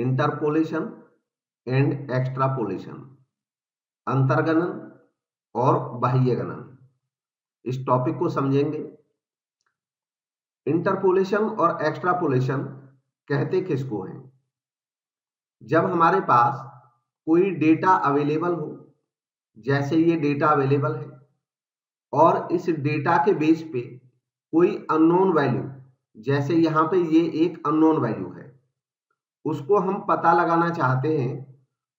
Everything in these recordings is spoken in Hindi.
इंटरपोलेशन एंड एक्स्ट्रापोलेशन, अंतर्गणन और बाह्य गणन, इस टॉपिक को समझेंगे। इंटरपोलेशन और एक्स्ट्रापोलेशन कहते किसको हैं? जब हमारे पास कोई डेटा अवेलेबल हो, जैसे ये डेटा अवेलेबल है और इस डेटा के बेस पे कोई अननोन वैल्यू, जैसे यहाँ पे ये एक अननोन वैल्यू है, उसको हम पता लगाना चाहते हैं,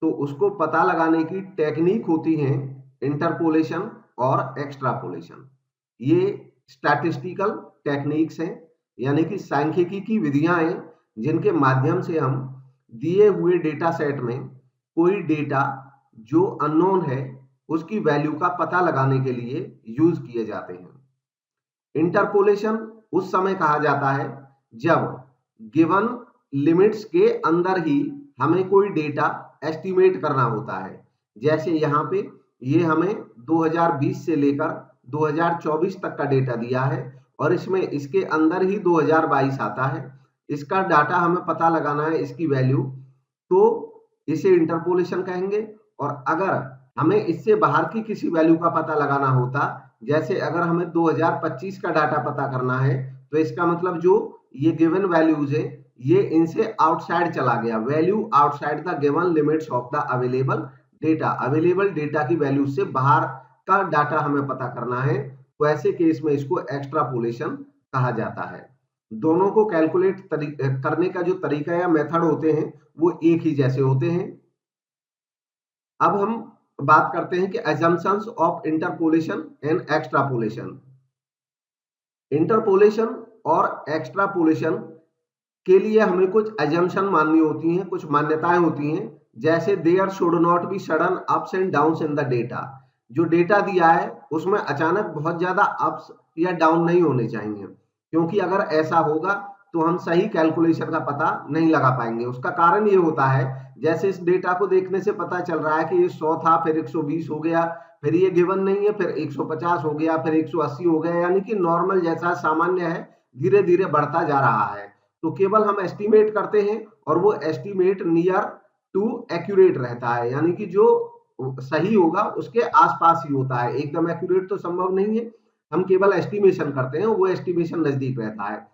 तो उसको पता लगाने की टेक्निक होती है इंटरपोलेशन और एक्स्ट्रापोलेशन। ये स्टैटिस्टिकल टेक्निक्स हैं, यानी कि सांख्यिकी की विधियां हैं, जिनके माध्यम से हम दिए हुए डेटा सेट में कोई डेटा जो अननोन है उसकी वैल्यू का पता लगाने के लिए यूज किए जाते हैं। इंटरपोलेशन उस समय कहा जाता है जब गिवन लिमिट्स के अंदर ही हमें कोई डेटा एस्टिमेट करना होता है। जैसे यहाँ पे ये हमें 2020 से लेकर 2024 तक का डेटा दिया है और इसमें इसके अंदर ही 2022 आता है, इसका डाटा हमें पता लगाना है, इसकी वैल्यू, तो इसे इंटरपोलेशन कहेंगे। और अगर हमें इससे बाहर की किसी वैल्यू का पता लगाना होता, जैसे अगर हमें 2025 का डाटा पता करना है, तो इसका मतलब जो ये गिवन वैल्यूज है ये इनसे आउटसाइड चला गया, value outside the given limits of the available data, available data की वैल्यू से बाहर का डाटा हमें पता करना है, तो ऐसे केस में इसको एक्स्ट्रापोलेशन कहा जाता है। दोनों को कैलकुलेट करने का जो तरीका या मेथड होते हैं वो एक ही जैसे होते हैं। अब हम बात करते हैं कि assumptions of interpolation and extrapolation. Interpolation और एक्स्ट्रापोलेशन के लिए हमें कुछ assumption माननी होती हैं, कुछ मान्यताएं होती हैं, जैसे there should not be sudden ups and downs in the data. जो डेटा दिया है उसमें अचानक बहुत ज्यादा अप्स या डाउन नहीं होने चाहिए, क्योंकि अगर ऐसा होगा तो हम सही कैलकुलेशन का पता नहीं लगा पाएंगे। उसका कारण ये होता है, जैसे इस डेटा को देखने से पता चल रहा है कि ये 100 था, फिर 120 हो गया, फिर ये गिवन नहीं है, फिर 150 हो गया, फिर 180 हो गया, यानी कि नॉर्मल जैसा सामान्य है धीरे धीरे बढ़ता जा रहा है। तो केवल हम एस्टिमेट करते हैं और वो एस्टिमेट नियर टू एक्यूरेट रहता है, यानी कि जो सही होगा उसके आसपास ही होता है, एकदम एक्यूरेट तो संभव नहीं है, हम केवल एस्टिमेशन करते हैं, वो एस्टिमेशन नजदीक रहता है।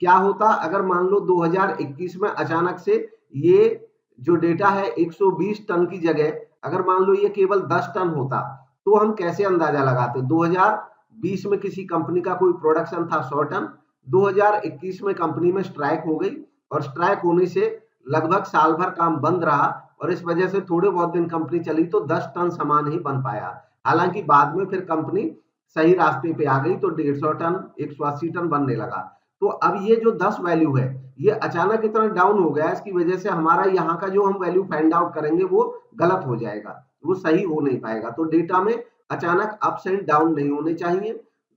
क्या होता अगर मान लो 2021 में अचानक से ये जो डेटा है 120 टन की जगह अगर मान लो ये केवल 10 टन होता, तो हम कैसे अंदाजा लगाते? 2020 में किसी कंपनी का कोई प्रोडक्शन था 100 टन, 2021 में कंपनी में स्ट्राइक हो गई और स्ट्राइक होने से लगभग साल भर काम बंद रहा और इस वजह से थोड़े बहुत दिन कंपनी चली तो 10 टन सामान ही बन पाया। हालांकि बाद में फिर कंपनी सही रास्ते पे आ गई तो 150 टन 180 टन बनने लगा। तो अब ये जो 10 वैल्यू है ये अचानक इतना डाउन हो गया, इसकी वजह से हमारा यहाँ का जो हम वैल्यू फाइंड आउट करेंगे वो गलत हो जाएगा, वो सही हो नहीं पाएगा। तो डेटा में अचानक अप्स एंड डाउन नहीं होने चाहिए।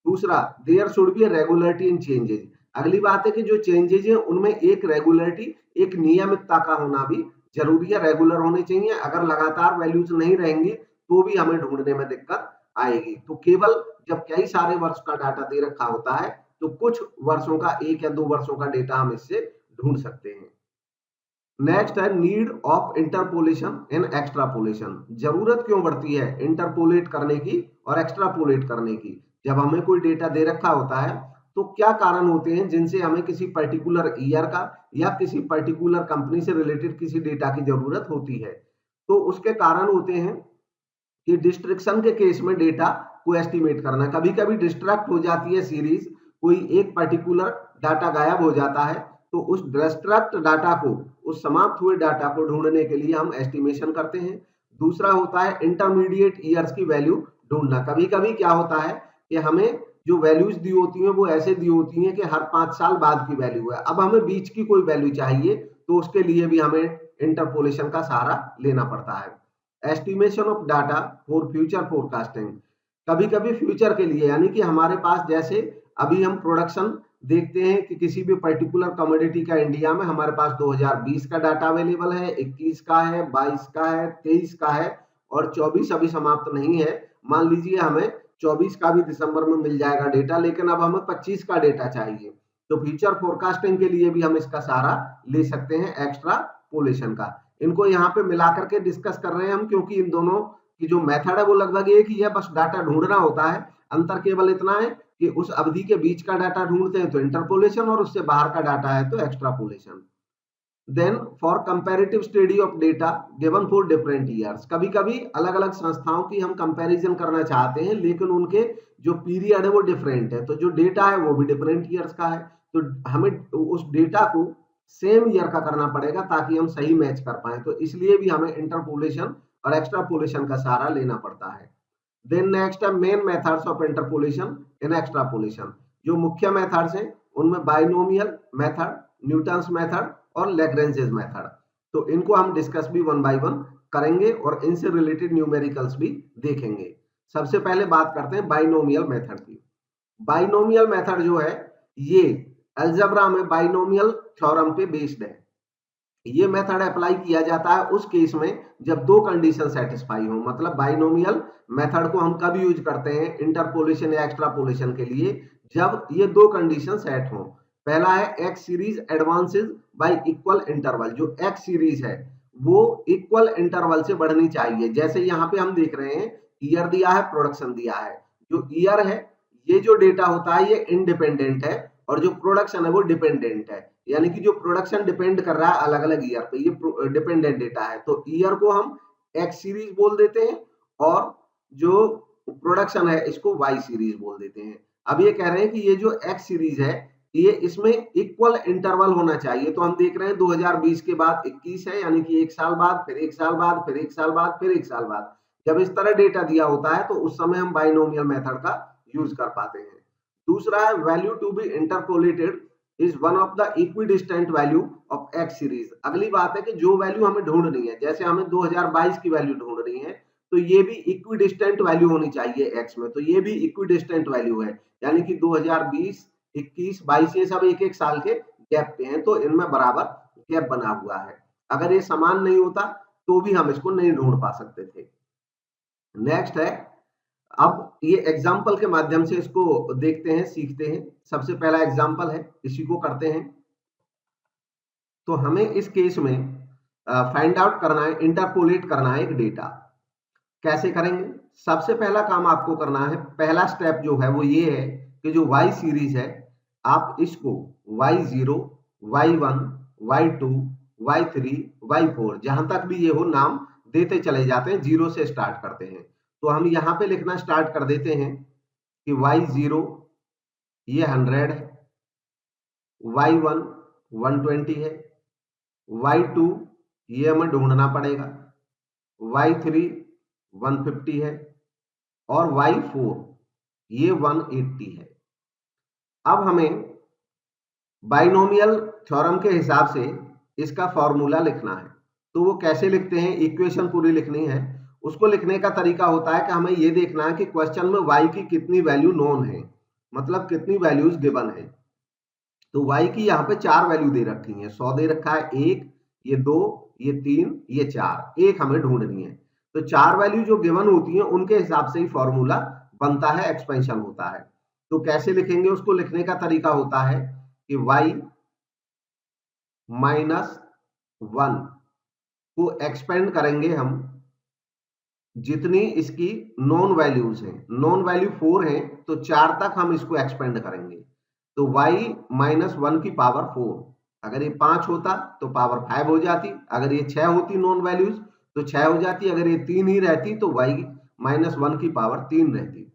दूसरा, there should be regularity in changes. अगली बात है कि जो चेंजेज है उनमें एक रेगुलरिटी, एक नियमितता का होना भी जरूरी है, रेगुलर होने चाहिए। अगर लगातार वैल्यूज नहीं रहेंगी तो भी हमें ढूंढने में दिक्कत आएगी। तो केवल जब कई सारे वर्ष का डाटा दे रखा होता है तो कुछ वर्षों का, 1 या 2 वर्षों का डेटा हम इससे ढूंढ सकते हैं। नेक्स्ट है need of interpolation and extrapolation. जरूरत क्यों बढ़ती है इंटरपोलेट करने की और एक्स्ट्रापोलेट करने की? जब हमें कोई डेटा दे रखा होता है तो क्या कारण होते हैं जिनसे हमें किसी पर्टिकुलर ईयर का या किसी पर्टिकुलर कंपनी से रिलेटेड किसी डेटा की जरूरत होती है? तो उसके कारण होते हैं कि डिस्ट्रैक्शन के केस में डेटा को एस्टिमेट करना, कभी कभी डिस्ट्रैक्ट हो जाती है सीरीज, कोई एक पर्टिकुलर डाटा गायब हो जाता है, तो उस डिस्ट्रैक्ट डाटा को, उस समाप्त हुए डाटा को ढूंढने के लिए हम एस्टिमेशन करते हैं। दूसरा होता है इंटरमीडिएट ईयर्स की वैल्यू ढूंढना। कभी कभी क्या होता है कि हमें जो वैल्यूज दी होती हैं वो ऐसे दी होती हैं कि हर 5 साल बाद की वैल्यू है, अब हमें बीच की कोई वैल्यू चाहिए, तो उसके लिए भी हमें इंटरपोलेशन का सहारा लेना पड़ता है। Estimation of data for future forecasting. कभी कभी फ्यूचर के लिए, यानी कि हमारे पास जैसे अभी हम प्रोडक्शन देखते हैं कि किसी भी पर्टिकुलर कमोडिटी का इंडिया में हमारे पास 2020 का डाटा अवेलेबल है, 21 का है, 22 का है, 23 का है और 24 अभी समाप्त नहीं है। मान लीजिए हमें 24 का भी दिसंबर में मिल जाएगा डेटा, लेकिन अब हमें 25 का डेटा चाहिए, तो फ्यूचर फोरकास्टिंग के लिए भी हम इसका सहारा ले सकते हैं, एक्स्ट्रा एक्सट्रापोलेशन का। इनको यहाँ पे मिला करके डिस्कस कर रहे हैं हम, क्योंकि इन दोनों की जो मेथड है वो लगभग एक ही है, बस डाटा ढूंढना होता है। अंतर केवल इतना है कि उस अवधि के बीच का डाटा ढूंढते हैं तो इंटरपोलेशन, और उससे बाहर का डाटा है तो extrapolation. Then for comparative study of data given for different years, कभी कभी अलग अलग संस्थाओं की हम कंपैरिजन करना चाहते हैं लेकिन उनके जो पीरियड है वो डिफरेंट है, तो जो डेटा है वो भी डिफरेंट ईयर्स का है, तो हमें उस डेटा को सेम ईयर का करना पड़ेगा ताकि हम सही मैच कर पाए, तो इसलिए भी हमें इंटरपोलेशन और एक्सट्रापोलेशन का सहारा लेना पड़ता है। देन नेक्स्ट है main methods of interpolation in extrapolation. जो मुख्य मेथड्स हैं उनमें बाइनोमियल मेथड, न्यूटन्स मेथड और लैग्रेंजेस मेथड, तो इनको हम डिस्कस भी वन बाय वन करेंगे और इनसे रिलेटेड न्यूमेरिकल्स भी देखेंगे। सबसे पहले बात करते हैं बाइनोमियल मेथड की। बाइनोमियल मेथड जो है ये अलजेब्रा में बाइनोमियल थ्योरम पे बेस्ड है। ये मेथड अप्लाई किया जाता है उस केस में जब दो कंडीशन सेटिस्फाई हो, मतलब बाइनोमियल मेथड को हम कब यूज करते हैं इंटरपोलेशन या एक्सट्रापोलेशन के लिए, जब ये दो कंडीशन सेट हो। पहला है X series advances by equal interval. जो एक्स सीरीज है वो इक्वल इंटरवल से बढ़नी चाहिए। जैसे यहाँ पे हम देख रहे हैं ईयर दिया है, प्रोडक्शन दिया है। जो ईयर है ये जो डेटा होता है ये इंडिपेंडेंट है और जो प्रोडक्शन है वो डिपेंडेंट है, यानी कि जो प्रोडक्शन डिपेंड कर रहा है अलग अलग ईयर पे, ये डिपेंडेंट डेटा है, तो ईयर को हम एक्स सीरीज बोल देते हैं और जो प्रोडक्शन है इसको वाई सीरीज बोल देते हैं। अब ये कह रहे हैं कि ये जो एक्स सीरीज है ये इसमें इक्वल इंटरवल होना चाहिए, तो हम देख रहे हैं 2020 के बाद 21 है, यानी कि एक साल बाद, फिर एक साल बाद, फिर एक साल बाद, फिर एक साल बाद। जब इस तरह डेटा दिया होता है तो उस समय हम बाइनोमियल मेथड का यूज कर पाते हैं। दूसरा है value to be interpolated is one of the equidistant value of X series. अगली बात है कि जो वैल्यू हमें ढूंढनी है, जैसे हमें 2022 की वैल्यू ढूंढनी है तो ये भी इक्विडिस्टेंट वैल्यू होनी चाहिए एक्स में, तो ये भी इक्विडिस्टेंट वैल्यू है, यानी कि 2020, 21, 22 ये सब एक एक साल के गैप पे हैं, तो इनमें बराबर गैप बना हुआ है। अगर ये समान नहीं होता तो भी हम इसको नहीं ढूंढ पा सकते थे। नेक्स्ट है, अब ये एग्जाम्पल के माध्यम से इसको देखते हैं, सीखते हैं। सबसे पहला एग्जाम्पल है, इसी को करते हैं। तो हमें इस केस में फाइंड आउट करना है, इंटरपोलेट करना है एक डेटा। कैसे करेंगे? सबसे पहला काम आपको करना है, पहला स्टेप जो है वो ये है कि जो y सीरीज है आप इसको y0, y1, y2, y3, y4 जहां तक भी ये हो नाम देते चले जाते हैं, जीरो से स्टार्ट करते हैं। तो हम यहाँ पे लिखना स्टार्ट कर देते हैं कि y0 ये 100 है, y1 120 है, y2 ये हमें ढूंढना पड़ेगा, y3 150 है और y4 ये 180 है। अब हमें बाइनोमियल थ्योरम के हिसाब से इसका फॉर्मूला लिखना है। तो वो कैसे लिखते हैं, इक्वेशन पूरी लिखनी है। उसको लिखने का तरीका होता है कि हमें ये देखना है कि क्वेश्चन में y की कितनी वैल्यू नोन है, मतलब कितनी वैल्यूज गिवन है। तो y की यहाँ पे 4 वैल्यू दे रखी है, 100 दे रखा है, 1, ये 2, ये 3, ये 4, एक हमें ढूंढनी है। तो 4 वैल्यू जो गिवन होती है उनके हिसाब से ही फॉर्मूला बनता है, एक्सपेंशन होता है। तो कैसे लिखेंगे, उसको लिखने का तरीका होता है कि y माइनस 1 को एक्सपेंड करेंगे हम जितनी इसकी नॉन वैल्यूज हैं। नॉन वैल्यू 4 है तो 4 तक हम इसको एक्सपेंड करेंगे, तो y माइनस 1 की पावर 4। अगर ये 5 होता तो पावर 5 हो जाती, अगर ये 6 होती नॉन वैल्यूज तो 6 हो जाती, अगर ये 3 ही रहती तो y माइनस 1 की पावर 3 रहती।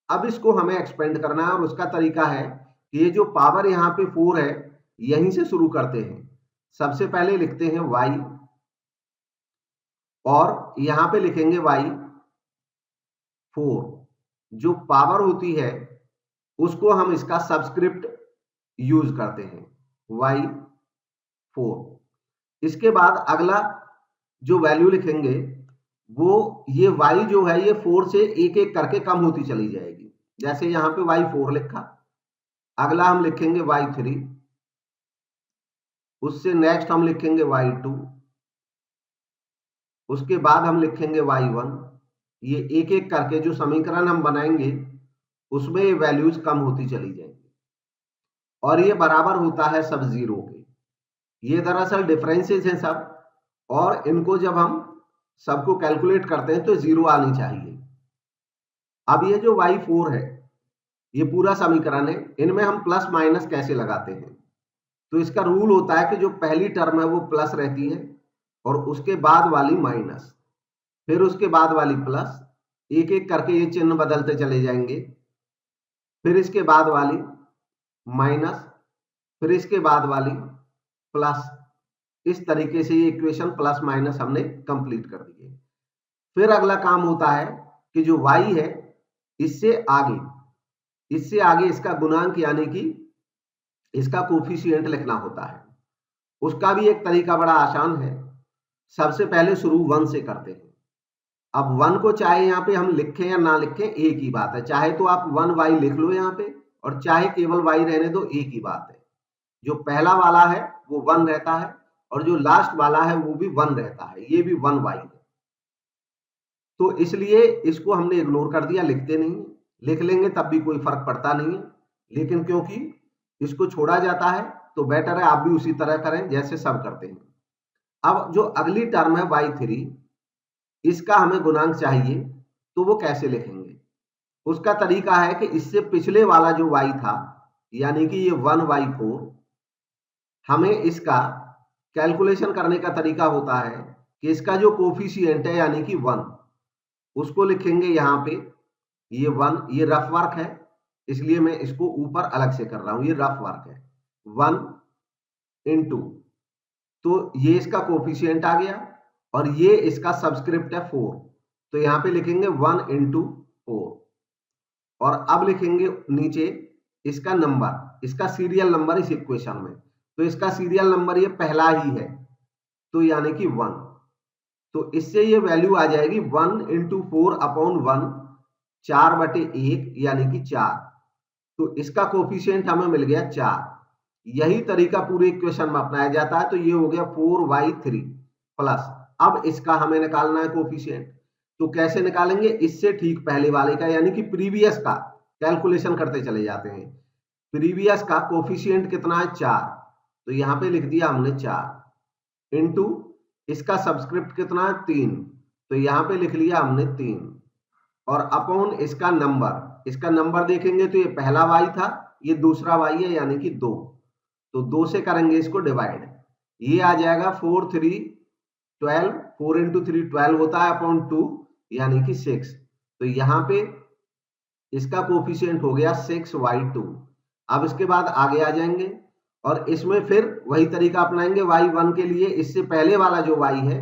अब इसको हमें एक्सपेंड करना है और उसका तरीका है कि ये जो पावर यहाँ पे 4 है यहीं से शुरू करते हैं। सबसे पहले लिखते हैं y और यहाँ पे लिखेंगे y4। जो पावर होती है उसको हम इसका सबस्क्रिप्ट यूज करते हैं, y4। इसके बाद अगला जो वैल्यू लिखेंगे वो ये y जो है ये 4 से एक एक करके कम होती चली जाएगी। जैसे यहाँ पे y4 लिखा, अगला हम लिखेंगे y3, उससे नेक्स्ट हम लिखेंगे y2, उसके बाद हम लिखेंगे y1। ये एक एक करके जो समीकरण हम बनाएंगे उसमें ये वैल्यूज कम होती चली जाएंगी और ये बराबर होता है सब जीरो के। ये दरअसल डिफरेंसेस हैं सब, और इनको जब हम सबको कैलकुलेट करते हैं तो 0 आनी चाहिए। अब ये जो y4 है, ये पूरा समीकरण है, इनमें हम प्लस माइनस कैसे लगाते हैं? तो इसका रूल होता है कि जो पहली टर्म है वो प्लस रहती है, और उसके बाद वाली माइनस, फिर उसके बाद वाली प्लस, एक एक करके ये चिन्ह बदलते चले जाएंगे, फिर इसके बाद वाली माइनस, फिर इसके बाद वाली प्लस। इस तरीके से ये इक्वेशन प्लस माइनस हमने कंप्लीट कर दी है। फिर अगला काम होता है कि जो y है, इससे आगे इसका गुणांक यानी कि इसका कोफिशिएंट लिखना होता है। उसका भी एक तरीका बड़ा आसान है। सबसे पहले शुरू 1 से करते हैं। अब 1 को चाहे यहाँ पे हम लिखें या ना लिखें, एक ही बात है। चाहे तो आप 1y लिख लो यहाँ पे, और चाहे केवल y रहने दो, एक ही बात है। जो पहला वाला है वो 1 रहता है, और जो लास्ट वाला है वो भी 1 रहता है। ये भी 1y है, तो इसलिए इसको हमने इग्नोर कर दिया, लिखते नहीं। लिख लेंगे तब भी कोई फर्क पड़ता नहीं है, लेकिन क्योंकि इसको छोड़ा जाता है तो बेटर है आप भी उसी तरह करें जैसे सब करते हैं। अब जो अगली टर्म है y3, इसका हमें गुणांक चाहिए, तो वो कैसे लिखेंगे? उसका तरीका है कि इससे पिछले वाला जो y था, यानी कि ये 1y4, हमें इसका कैलकुलेशन करने का तरीका होता है कि इसका जो कोफिशिएंट है यानी कि 1, उसको लिखेंगे यहाँ पे। ये 1, ये रफ वर्क है, इसलिए मैं इसको ऊपर अलग से कर रहा हूं, ये रफ वर्क है। 1 इंटू, तो ये इसका कोफिशिएंट आ गया, और ये इसका सब्सक्रिप्ट है 4, तो यहाँ पे लिखेंगे 1 इंटू 4। और अब लिखेंगे नीचे इसका नंबर, इसका सीरियल नंबर इस इक्वेशन में। तो इसका सीरियल नंबर ये पहला ही है, तो यानी कि 1। तो इससे ये वैल्यू आ जाएगी 1 इंटू 4 अपॉन 1, 4/1 यानी कि 4। तो इसका कोफिशिएंट हमें मिल गया 4। यही तरीका पूरे इक्वेशन में अपनाया जाता है। तो ये हो गया 4y3 प्लस, अब इसका हमें निकालना है कोफिशिएंट। तो कैसे निकालेंगे? इससे ठीक पहले वाले का यानी कि प्रीवियस का कैलकुलेशन करते चले जाते हैं। प्रीवियस का कोफिशिएंट कितना है? 4, तो यहाँ पे लिख दिया हमने 4 इंटू इसका सब्सक्रिप्ट कितना है? 3, तो यहाँ पे लिख लिया हमने 3, और अपॉन इसका नंबर। इसका नंबर देखेंगे तो ये पहला y था, ये दूसरा y है यानी कि 2, तो 2 से करेंगे इसको डिवाइड। ये आ जाएगा 4 3 12, 4 इंटू 3 12 होता है अपॉन 2 यानी कि 6। तो यहाँ पे इसका कोफिशिएंट हो गया 6y2। अब इसके बाद आगे आ जाएंगे और इसमें फिर वही तरीका अपनाएंगे y1 के लिए। इससे पहले वाला जो y है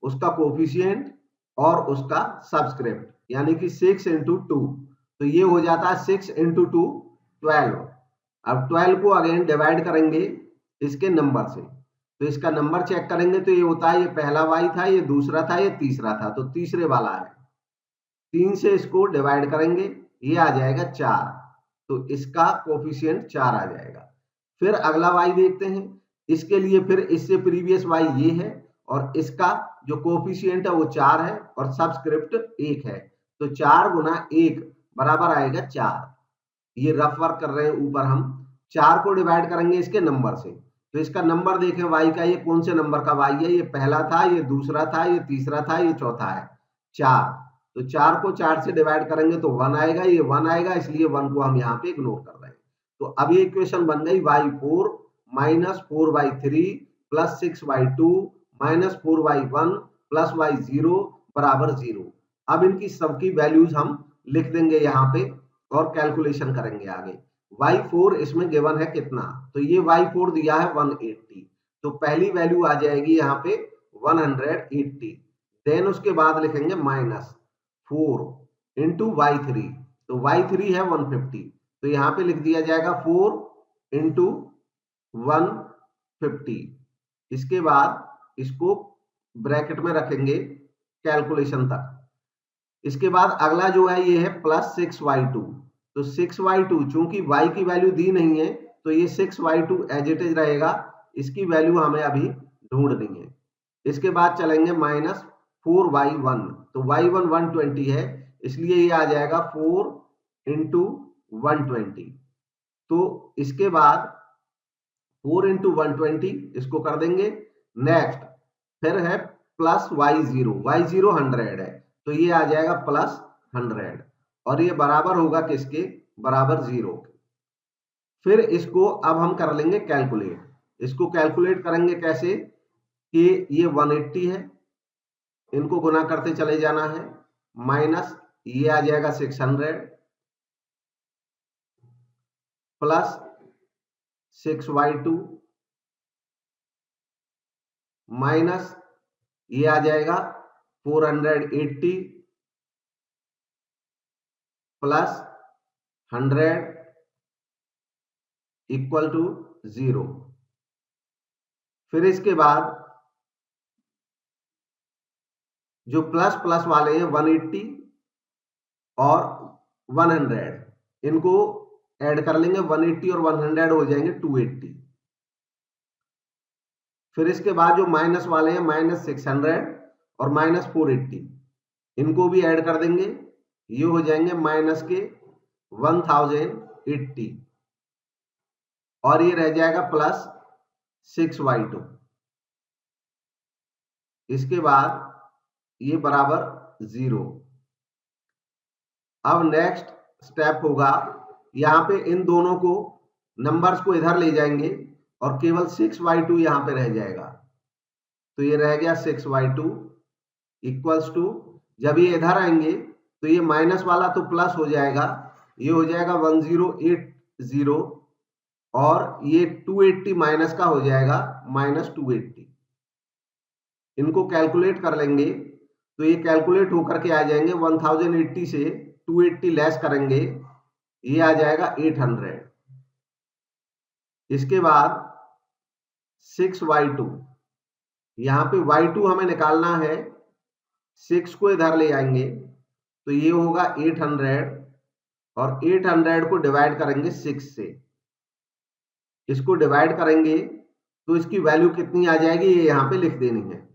उसका कोफिशिएंट और उसका सब्सक्रिप्ट यानी कि 6 इंटू 2, तो ये हो जाता है 6 इंटू 2 12। अब 12 को अगेन डिवाइड करेंगे इसके नंबर से, तो इसका नंबर चेक करेंगे तो ये होता है, ये पहला y था, ये दूसरा था, ये तीसरा था, तो तीसरे वाला है। 3 से इसको डिवाइड करेंगे, ये आ जाएगा 4, तो इसका कोफिशिएंट 4 आ जाएगा। फिर अगला y देखते हैं, इसके लिए फिर इससे प्रीवियस y ये है और इसका जो कोफिशिएंट है वो 4 है और सब्सक्रिप्ट 1 है, तो 4 गुना 1 बराबर आएगा 4। ये रफ वर्क कर रहे हैं ऊपर हम। 4 को डिवाइड करेंगे इसके नंबर से, तो इसका नंबर देखें y का, ये कौन से नंबर का y है? ये पहला था, ये दूसरा था, ये तीसरा था, ये चौथा है, 4। तो 4 को 4 से डिवाइड करेंगे तो 1 आएगा, ये 1 आएगा, इसलिए 1 को हम यहाँ पे इग्नोर कर रहे हैं। तो अब ये इक्वेशन बन गई y4 minus 4y3 plus 6y2 minus 4y1 plus y0 बराबर 0। अब इनकी सबकी वैल्यूज हम लिख देंगे यहाँ पे और कैलकुलेशन करेंगे आगे। y4 इसमें गिवन है कितना? तो ये y4 दिया है 180, तो पहली वैल्यू आ जाएगी यहाँ पे 180। देन उसके बाद लिखेंगे माइनस 4 इंटू y3, तो y3 है 150, तो यहाँ पे लिख दिया जाएगा 4 इंटू 150। इसके बाद इसको ब्रैकेट में रखेंगे कैलकुलेशन तक। इसके बाद अगला जो है ये है प्लस 6y2, तो 6y2 चूंकि y की वैल्यू दी नहीं है तो ये 6y2 एज इट इज रहेगा, इसकी वैल्यू हमें अभी ढूंढनी है। इसके बाद चलेंगे माइनस 4y1, तो y1 120 है, इसलिए ये आ जाएगा 4 इंटू 120। तो इसके बाद 4 इंटू 120 इसको कर देंगे। नेक्स्ट फिर है प्लस y0, y0 100 है तो ये आ जाएगा प्लस 100 और ये बराबर होगा किसके, बराबर 0 के। फिर इसको अब हम कर लेंगे कैलकुलेट। इसको कैलकुलेट करेंगे कैसे कि ये 180 है, इनको गुना करते चले जाना है, माइनस ये आ जाएगा 600 प्लस 6y2 माइनस ये आ जाएगा 480 प्लस 100 इक्वल टू 0। फिर इसके बाद जो प्लस प्लस वाले हैं 180 और 100 इनको ऐड कर लेंगे, 180 और 100 हो जाएंगे 280। फिर इसके बाद जो माइनस वाले हैं माइनस 600 और माइनस 480 इनको भी ऐड कर देंगे, ये हो जाएंगे माइनस के 1080 और ये रह जाएगा प्लस 6y2। इसके बाद ये बराबर 0। अब नेक्स्ट स्टेप होगा, यहां पे इन दोनों को नंबर्स को इधर ले जाएंगे और केवल 6y2 यहां पे रह जाएगा, तो ये रह गया 6y2 इक्वल्स टू, जब ये इधर आएंगे तो ये माइनस वाला तो प्लस हो जाएगा, ये हो जाएगा 1080 और ये 280 माइनस का हो जाएगा माइनस 280। इनको कैलकुलेट कर लेंगे तो ये कैलकुलेट होकर के आ जाएंगे, 1080 से 280 लेस करेंगे, ये आ जाएगा 800। इसके बाद 6y2, यहां पे y2 हमें निकालना है, 6 को इधर ले आएंगे तो ये होगा 800 और 800 को डिवाइड करेंगे 6 से। इसको डिवाइड करेंगे तो इसकी वैल्यू कितनी आ जाएगी, ये यहां पे लिख देनी है।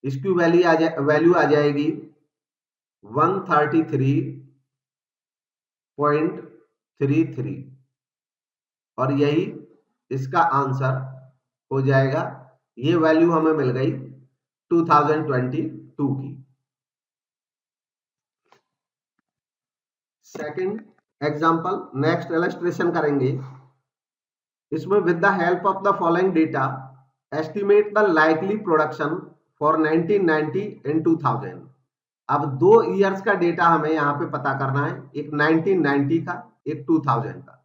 इसकी वैल्यू आ जाएगी 133.33 और यही इसका आंसर हो जाएगा। ये वैल्यू हमें मिल गई 2022 की। सेकंड एग्जांपल, नेक्स्ट इलस्ट्रेशन करेंगे। इसमें with the help of the following data estimate the likely production for 1990 and 2000। अब 2 ईयर्स का डेटा हमें यहाँ पे पता करना है, एक 1990 का, एक 2000 का।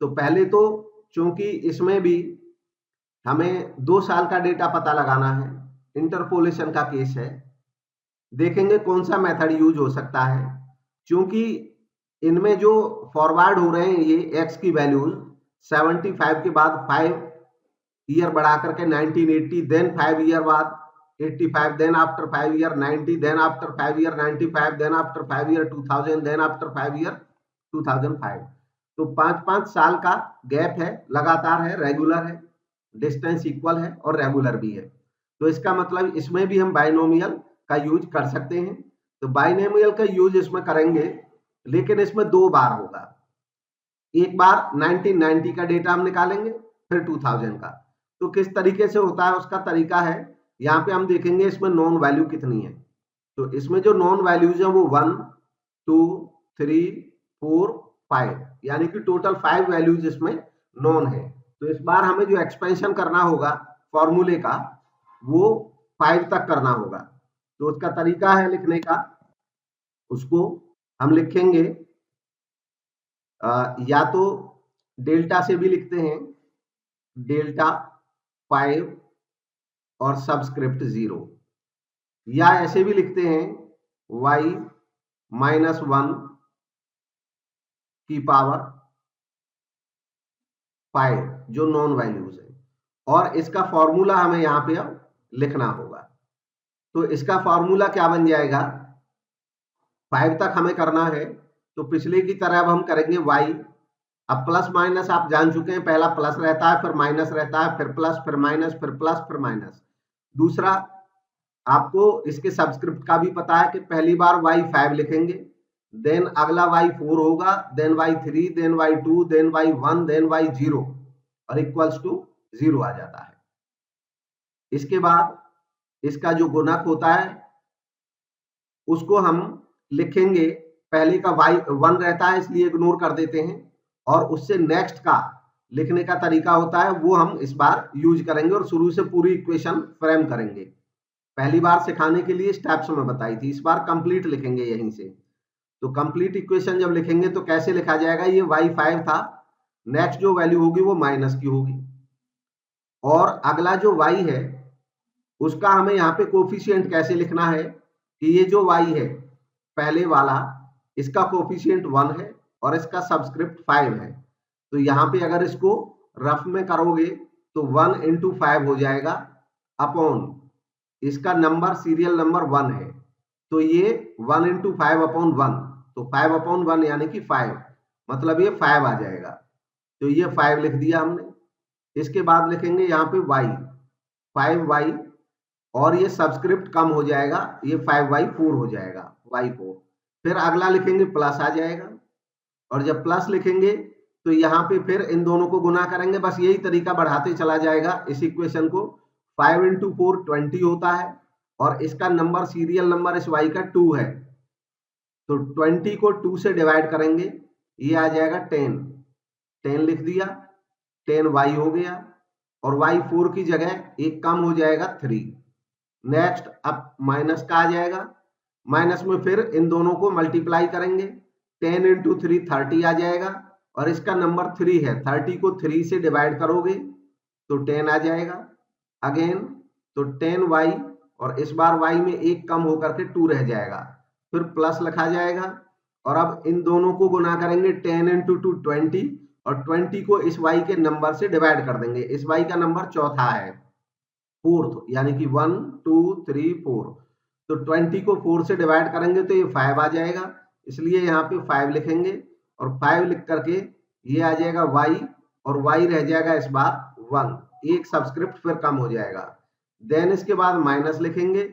तो पहले तो चूंकि इसमें भी हमें 2 साल का डेटा पता लगाना है, इंटरपोलेशन का केस है, देखेंगे कौन सा मेथड यूज हो सकता है। क्योंकि इनमें जो फॉरवर्ड हो रहे हैं ये x की वैल्यूज 75 के बाद 5 ईयर बढ़ा करके 1980, देन 5 ईयर बाद 85, then after 5 year 90, then after 5 year 95, then after 5 year 2000, then after 5 year 2005। तो 5-5 साल का गैप है, लगातार है, रेगुलर है, डिस्टेंस इक्वल है और रेगुलर भी है। तो इसका मतलब इसमें भी हम बाइनोमियल का यूज कर सकते हैं। तो बाइनोमियल का यूज इसमें करेंगे, लेकिन इसमें 2 बार होगा। एक बार 1990 का डेटा हम निकालेंगे, फिर 2000 का। तो किस तरीके से होता है उसका तरीका है, यहाँ पे हम देखेंगे इसमें नॉन वैल्यू कितनी है। तो इसमें जो नॉन वैल्यूज है वो 1, 2, 3, 4, 5, यानी कि टोटल 5 वैल्यूज इसमें नॉन है। तो इस बार हमें जो एक्सपेंशन करना होगा फॉर्मूले का वो 5 तक करना होगा। तो उसका तरीका है लिखने का, उसको हम लिखेंगे या तो डेल्टा से भी लिखते हैं, डेल्टा 5 और सबस्क्रिप्ट 0, या ऐसे भी लिखते हैं y-1 की पावर 5 जो नॉन वैल्यूज है। और इसका फॉर्मूला हमें यहाँ पे अब लिखना होगा। तो इसका फॉर्मूला क्या बन जाएगा, 5 तक हमें करना है तो पिछले की तरह अब हम करेंगे y। अब प्लस माइनस आप जान चुके हैं, पहला प्लस रहता है, फिर माइनस रहता है, फिर प्लस, फिर माइनस, फिर प्लस, फिर माइनस। दूसरा, आपको इसके सबस्क्रिप्ट का भी पता है कि पहली बार y5 लिखेंगे, देन अगला y4 होगा, then y3, then y2, then y1, then y0 और इक्वल्स टू 0 आ जाता है। इसके बाद इसका जो गुणक होता है उसको हम लिखेंगे, पहले का y 1 रहता है इसलिए इग्नोर कर देते हैं, और उससे नेक्स्ट का लिखने का तरीका होता है वो हम इस बार यूज करेंगे और शुरू से पूरी इक्वेशन फ्रेम करेंगे। पहली बार सिखाने के लिए स्टेप्स में बताई थी, इस बार कंप्लीट लिखेंगे यहीं से। तो कंप्लीट इक्वेशन जब लिखेंगे तो कैसे लिखा जाएगा, ये y5 था, नेक्स्ट जो वैल्यू होगी वो माइनस की होगी, और अगला जो y है उसका हमें यहाँ पे कोफिशिएंट कैसे लिखना है कि ये जो y है पहले वाला, इसका कोफिशिएंट 1 है और इसका सबस्क्रिप्ट 5 है। तो यहाँ पे अगर इसको रफ में करोगे तो 1 into 5 हो जाएगा अपॉन इसका नंबर, सीरियल नंबर 1 है, तो ये 1 into 5 अपॉन 1, तो 5 अपॉन 1 यानी कि 5, मतलब ये 5 आ जाएगा। तो ये 5 लिख दिया हमने। इसके बाद लिखेंगे यहाँ पे y, 5y, और ये सबस्क्रिप्ट कम हो जाएगा, ये 5y4 हो जाएगा, y4। फिर अगला लिखेंगे प्लस आ जाएगा, और जब प्लस लिखेंगे तो यहाँ पे फिर इन दोनों को गुना करेंगे, बस यही तरीका बढ़ाते चला जाएगा इस इक्वेशन को। 5 into 4 20 होता है, और इसका नंबर, सीरियल नंबर इस y का 2 है, तो 20 को 2 से डिवाइड करेंगे, ये आ जाएगा 10, 10 लिख दिया, 10y हो गया, और y4 की जगह एक कम हो जाएगा 3। नेक्स्ट अब माइनस का आ जाएगा, माइनस में फिर इन दोनों को मल्टीप्लाई करेंगे, 10 into 3 30 आ जाएगा, और इसका नंबर 3 है, 30 को 3 से डिवाइड करोगे तो 10 आ जाएगा अगेन, तो 10y, और इस बार y में एक कम होकर के 2 रह जाएगा, फिर प्लस लिखा जाएगा, और अब इन दोनों को गुना करेंगे, 10 into 2 20, और 20 को इस y के नंबर से डिवाइड कर देंगे, इस y का नंबर चौथा है, फोर्थ, यानी कि 1 2 3 4, तो 20 को 4 से डिवाइड करेंगे तो ये 5 आ जाएगा, इसलिए यहाँ पे 5 लिखेंगे, और 5 लिख करके ये आ जाएगा y, और y रह जाएगा इस बार 1, एक सबस्क्रिप्ट फिर कम हो जाएगा। देन इसके बाद माइनस लिखेंगे,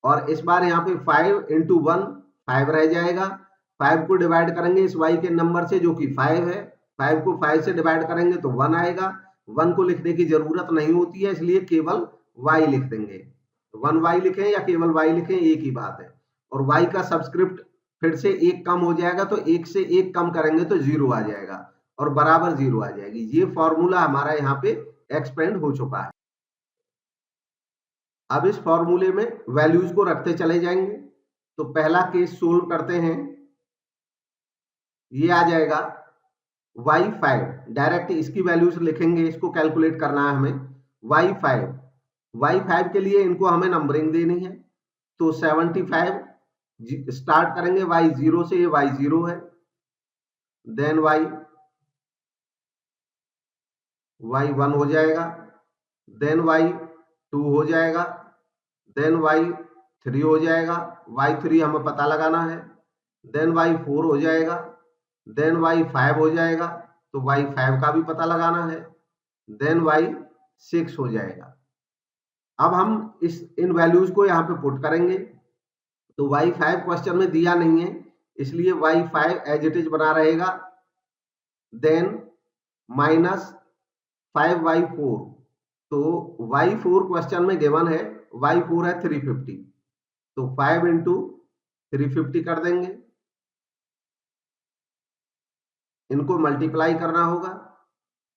और इस बार यहाँ पे 5 into 1 5 रह जाएगा, 5 को डिवाइड करेंगे इस y के नंबर से जो कि 5 है, 5 को 5 से डिवाइड करेंगे तो 1 आएगा, 1 को लिखने की जरूरत नहीं होती है इसलिए केवल y लिख देंगे, 1y लिखें या केवल y लिखें एक ही बात है, और y का सबस्क्रिप्ट फिर से एक कम हो जाएगा, तो एक से एक कम करेंगे तो 0 आ जाएगा, और बराबर 0 आ जाएगी। ये फॉर्मूला हमारा यहाँ पे एक्सपेंड हो चुका है। अब इस फॉर्मूले में वैल्यूज को रखते चले जाएंगे, तो पहला केस सोल्व करते हैं, ये आ जाएगा y5, डायरेक्ट इसकी वैल्यूज लिखेंगे, इसको कैलकुलेट करना है हमें, y5 के लिए इनको हमें नंबरिंग देनी है, तो 75 स्टार्ट करेंगे y0 से, ये y0 है, देन y1 हो जाएगा, देन y2 हो जाएगा, देन y3 हो जाएगा, y3 हमें पता लगाना है, देन y4 हो जाएगा, देन y5 हो जाएगा, तो y5 का भी पता लगाना है, देन y6 हो जाएगा। अब हम इन वैल्यूज को यहाँ पे पुट करेंगे, तो y5 क्वेश्चन में दिया नहीं है इसलिए y5 एज इट इज बना रहेगा, देन माइनस 5y4, तो y4 क्वेश्चन में गिवन है, y4 है 350, तो 5 into 350 कर देंगे, इनको मल्टीप्लाई करना होगा,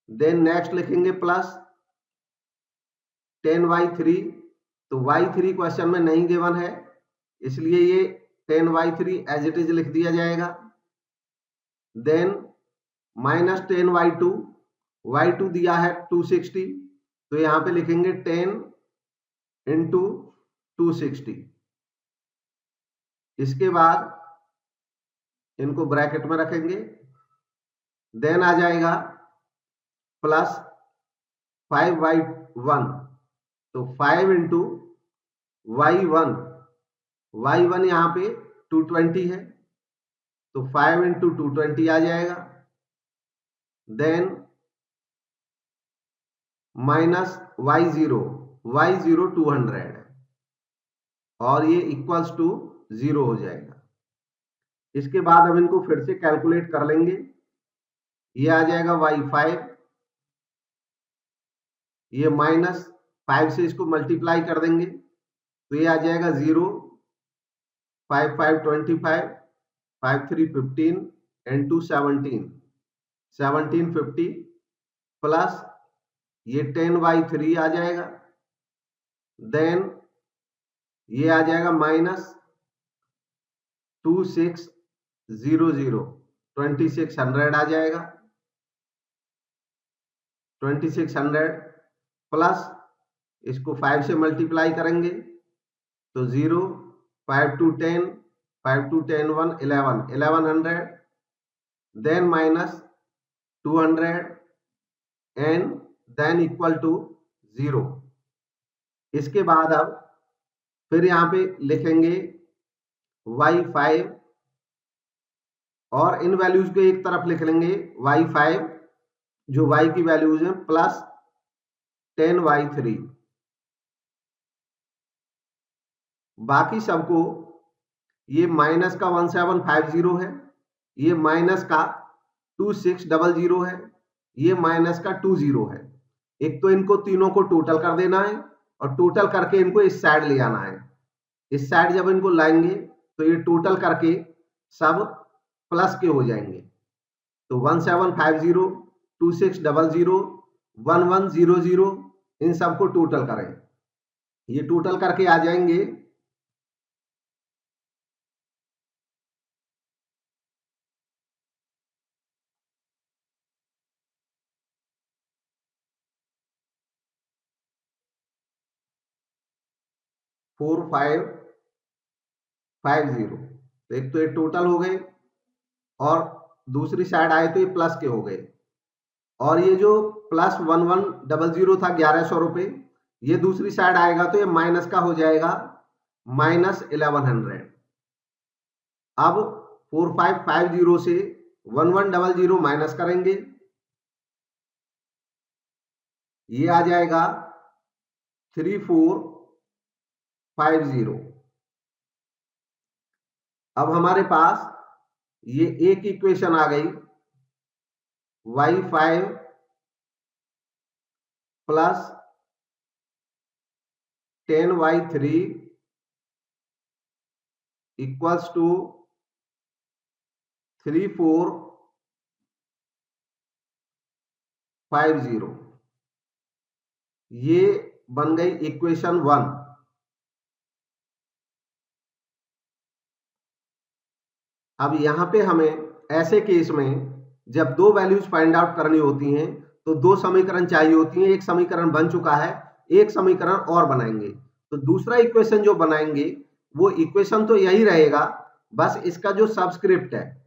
देन नेक्स्ट लिखेंगे प्लस 10y3, तो y3 क्वेश्चन में नहीं गिवन है इसलिए ये 10y3 एज इट इज लिख दिया जाएगा, देन माइनस 10y2, y2 दिया है 260, तो यहाँ पे लिखेंगे 10 into 260, इसके बाद इनको ब्रैकेट में रखेंगे, देन आ जाएगा प्लस 5y1, तो 5 into y1 यहाँ पे 220 है, तो 5 into 220 आ जाएगा, देन माइनस y0 200 है, और ये इक्वल्स टू 0 हो जाएगा। इसके बाद हम इनको फिर से कैलकुलेट कर लेंगे, ये आ जाएगा y5, ये -5 से इसको मल्टीप्लाई कर देंगे तो ये आ जाएगा 0, 5 5 25, 5 3 15 and 2 17, 1750 प्लस ये 10/3 आ जाएगा, देन ये आ जाएगा -2600, 2600 आ जाएगा, 2600 प्लस इसको 5 से मल्टीप्लाई करेंगे तो 0, 5 2 10, 5 2 10 1 11, 1100, then -200 and then equal to 0। इसके बाद अब फिर यहाँ पे लिखेंगे y5 और इन वैल्यूज को एक तरफ लिख लेंगे, y5 जो y की वैल्यूज हैं प्लस 10y3, बाकी सबको ये माइनस का 1750 है, ये माइनस का 2600 है, ये माइनस का 20 है। एक तो इनको तीनों को टोटल कर देना है और टोटल करके इनको इस साइड ले आना है। इस साइड जब इनको लाएंगे तो ये टोटल करके सब प्लस के हो जाएंगे। तो 1750, 2600, 1100 इन सबको टोटल करें, ये टोटल करके आ जाएंगे 4550। तो एक तो ये टोटल हो गए और दूसरी साइड आए तो ये प्लस के हो गए, और ये जो प्लस 1100 था 1100 रुपए, ये दूसरी साइड आएगा तो ये माइनस का हो जाएगा -1100। अब 4550 से 1100 माइनस करेंगे, ये आ जाएगा 3450। अब हमारे पास ये एक इक्वेशन आ गई, y5 plus 10y3 equals to 3450। ये बन गई इक्वेशन 1। अब यहां पे हमें ऐसे केस में जब दो वैल्यूज फाइंड आउट करनी होती हैं तो दो समीकरण चाहिए होती हैं। एक समीकरण बन चुका है, एक समीकरण और बनाएंगे। तो दूसरा इक्वेशन जो बनाएंगे वो इक्वेशन तो यही रहेगा, बस इसका जो सबस्क्रिप्ट है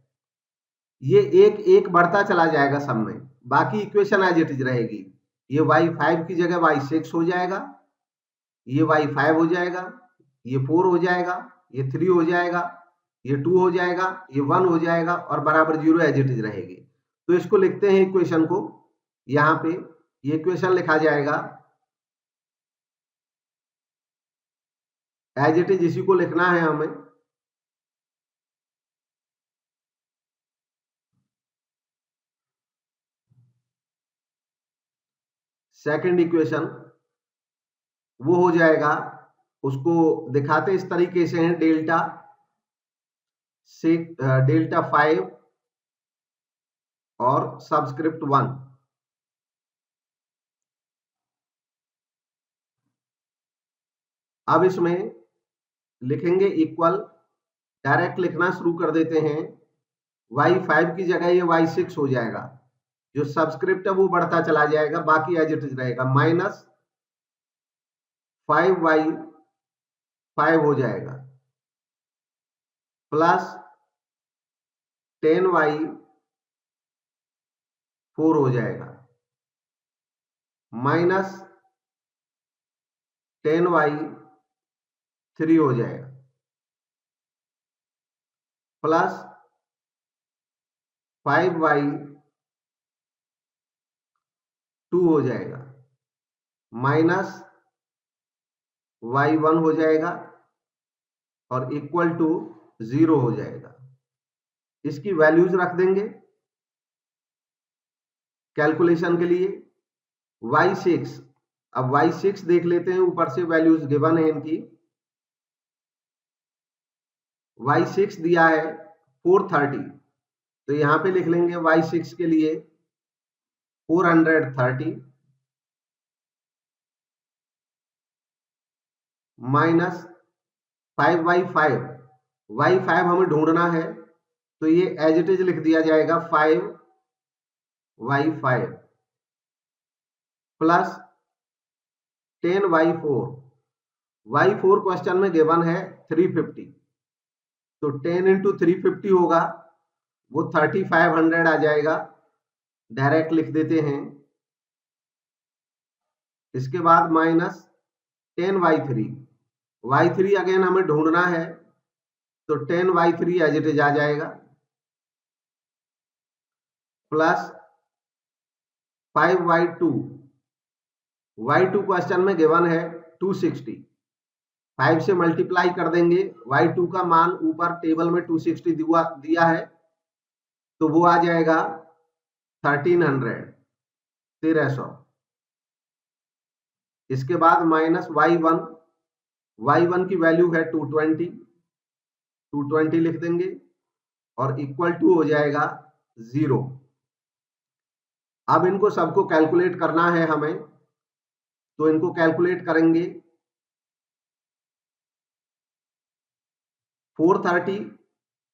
ये एक एक बढ़ता चला जाएगा सब में, बाकी इक्वेशन एज इट इज रहेगी। ये y5 की जगह y6 हो जाएगा, ये y5 हो जाएगा, ये 4 हो जाएगा, ये 3 हो जाएगा, ये 2 हो जाएगा, ये 1 हो जाएगा और बराबर 0 एज इट इज रहेगी। तो इसको लिखते हैं इक्वेशन को, यहां पे ये इक्वेशन लिखा जाएगा एज इट इज, इसी को लिखना है हमें। सेकंड इक्वेशन वो हो जाएगा, उसको दिखाते इस तरीके से हैं, डेल्टा 5 और सबस्क्रिप्ट 1। अब इसमें लिखेंगे इक्वल, डायरेक्ट लिखना शुरू कर देते हैं। y5 की जगह ये y6 हो जाएगा, जो सबस्क्रिप्ट है वो बढ़ता चला जाएगा, बाकी एज इट इज रहेगा। -5y5 हो जाएगा प्लस 10y4 हो जाएगा माइनस 10y3 हो जाएगा प्लस 5y2 हो जाएगा माइनस y1 हो जाएगा और इक्वल टू 0 हो जाएगा। इसकी वैल्यूज रख देंगे कैलकुलेशन के लिए। y6 अब y6 देख लेते हैं, ऊपर से वैल्यूज गिवन है इनकी। y6 दिया है 430, तो यहां पे लिख लेंगे y6 के लिए 430 माइनस 5/5, y5 हमें ढूंढना है, तो ये एज इट इज लिख दिया जाएगा 5/5 प्लस 10/4, y4 क्वेश्चन में गिवन है 350, तो 10 इंटू 350 होगा, वो 3500 आ जाएगा, डायरेक्ट लिख देते हैं। इसके बाद माइनस 10/3, y3 अगेन हमें ढूंढना है, तो 10/3 एज इट इज आ जाएगा, प्लस 5/2, y2 क्वेश्चन में गिवन है 260, 5 से मल्टीप्लाई कर देंगे, y2 का मान ऊपर टेबल में 260 दिया है, तो वो आ जाएगा 1300। इसके बाद माइनस y1 की वैल्यू है 220 लिख देंगे, और इक्वल टू हो जाएगा 0। अब इनको सबको कैलकुलेट करना है हमें, तो इनको कैलकुलेट करेंगे। 430,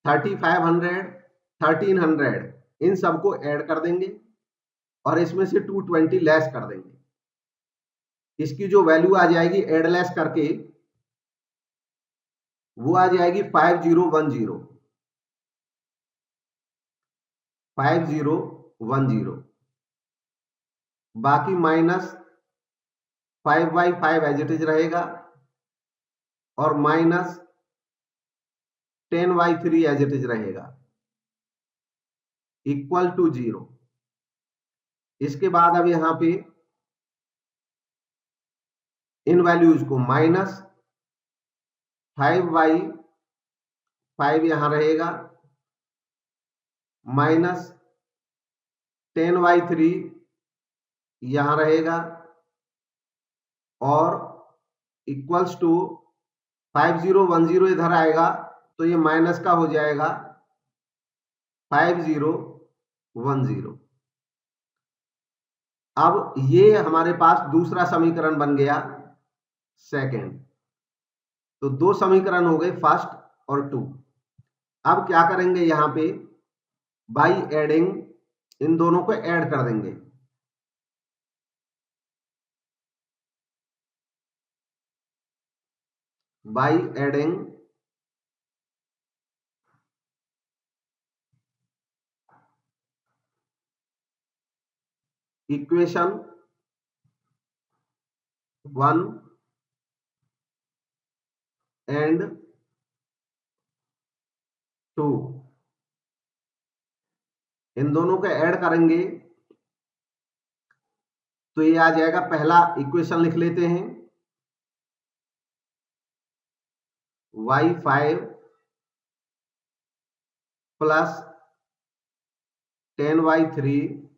3500, 1300, इन सबको ऐड कर देंगे और इसमें से 220 लेस कर देंगे। इसकी जो वैल्यू आ जाएगी ऐड लेस करके, वो आ जाएगी 5010। बाकी माइनस 5/5 एज इट इज रहेगा, और माइनस 10/3 एज इट इज रहेगा, इक्वल टू 0। इसके बाद अब यहां पे इन वैल्यूज को माइनस 5/5 यहां रहेगा, माइनस 10/3 यहां रहेगा, और इक्वल्स टू 5010 इधर आएगा, तो ये माइनस का हो जाएगा 5010। अब ये हमारे पास दूसरा समीकरण बन गया, सेकंड। तो दो समीकरण हो गए, फर्स्ट और 2। अब क्या करेंगे, यहां पे बाई एडिंग इन दोनों को ऐड कर देंगे। बाई एडिंग इक्वेशन 1 एंड 2, इन दोनों को ऐड करेंगे, तो ये आ जाएगा। पहला इक्वेशन लिख लेते हैं, y5 प्लस 10/3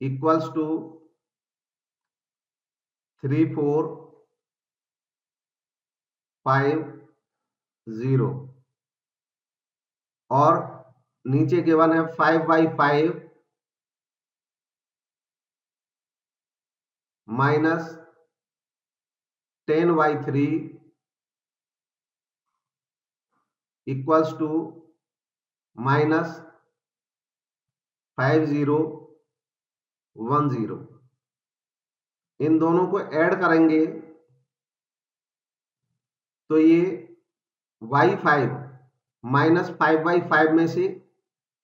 इक्वल्स टू 3450, और नीचे गिवन है 5/5 माइनस 10/3 इक्वल्स टू माइनस 5010। इन दोनों को ऐड करेंगे, तो ये y5 माइनस 5/5 में से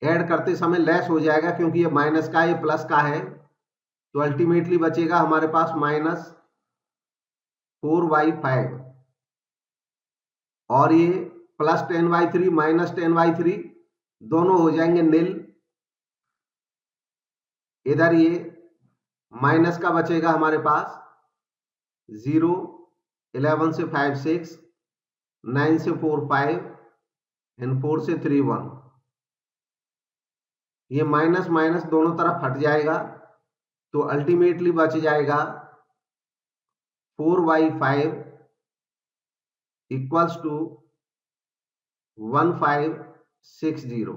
ऐड करते समय लेस हो जाएगा, क्योंकि ये माइनस का ये प्लस का है, तो अल्टीमेटली बचेगा हमारे पास माइनस 4/5, और ये प्लस 10/3 माइनस 10/3 दोनों हो जाएंगे नील। इधर ये माइनस का बचेगा हमारे पास 0, 11 से 5 6, 9 से 4 5, एंड 4 से 3 1। ये माइनस माइनस दोनों तरफ हट जाएगा, तो अल्टीमेटली बच जाएगा 4y5 इक्वल्स टू 1560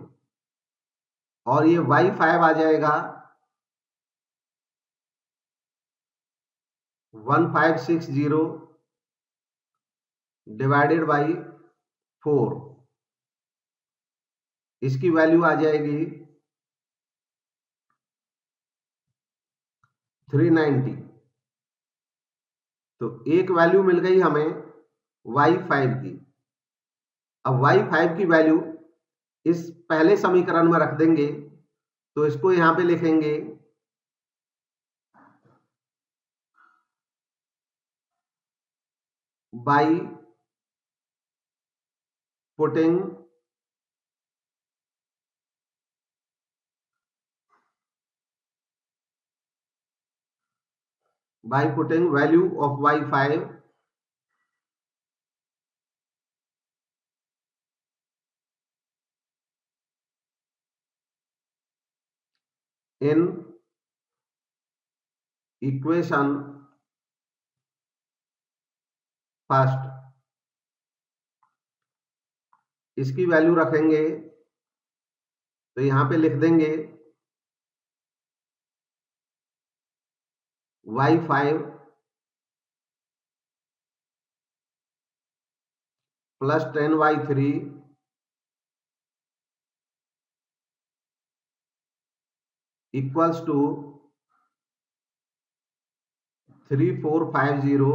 और ये y5 आ जाएगा 1560 डिवाइडेड बाई 4, इसकी वैल्यू आ जाएगी 390। तो एक वैल्यू मिल गई हमें y5 की। अब y5 की वैल्यू इस पहले समीकरण में रख देंगे, तो इसको यहां पे लिखेंगे by putting value of y5 in equation first, इसकी वैल्यू रखेंगे तो यहां पे लिख देंगे y5 plus 10y3 equals to 3450।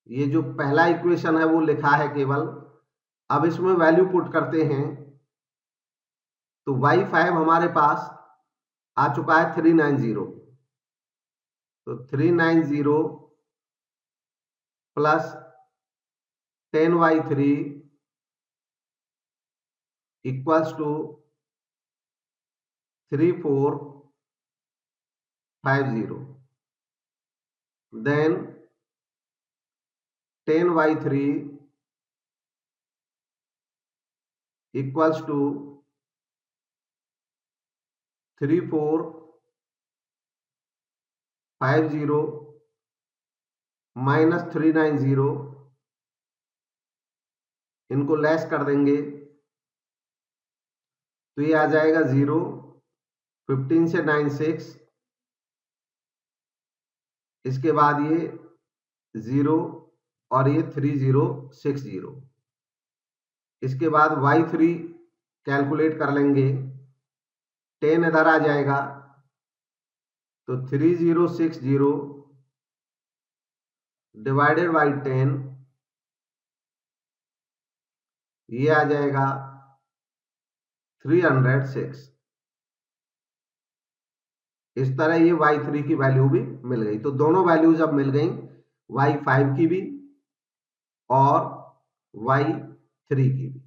ये जो पहला इक्वेशन है वो लिखा है केवल। अब इसमें वैल्यू पुट करते हैं तो y5 हमारे पास आ चुका है 390। तो 390 plus 10y3 equals to 3450। Then 10y3 equals to 3450 minus 390, इनको लेस कर देंगे तो ये आ जाएगा 0। 15 से 9 6, इसके बाद ये 0 और ये 3060। इसके बाद y3 कैलकुलेट कर लेंगे, 10 इधर आ जाएगा तो 3060 डिवाइडेड बाई 10, ये आ जाएगा 306। इस तरह ये y3 की वैल्यू भी मिल गई। तो दोनों वैल्यूज अब मिल गई, y5 की भी और y3 की भी।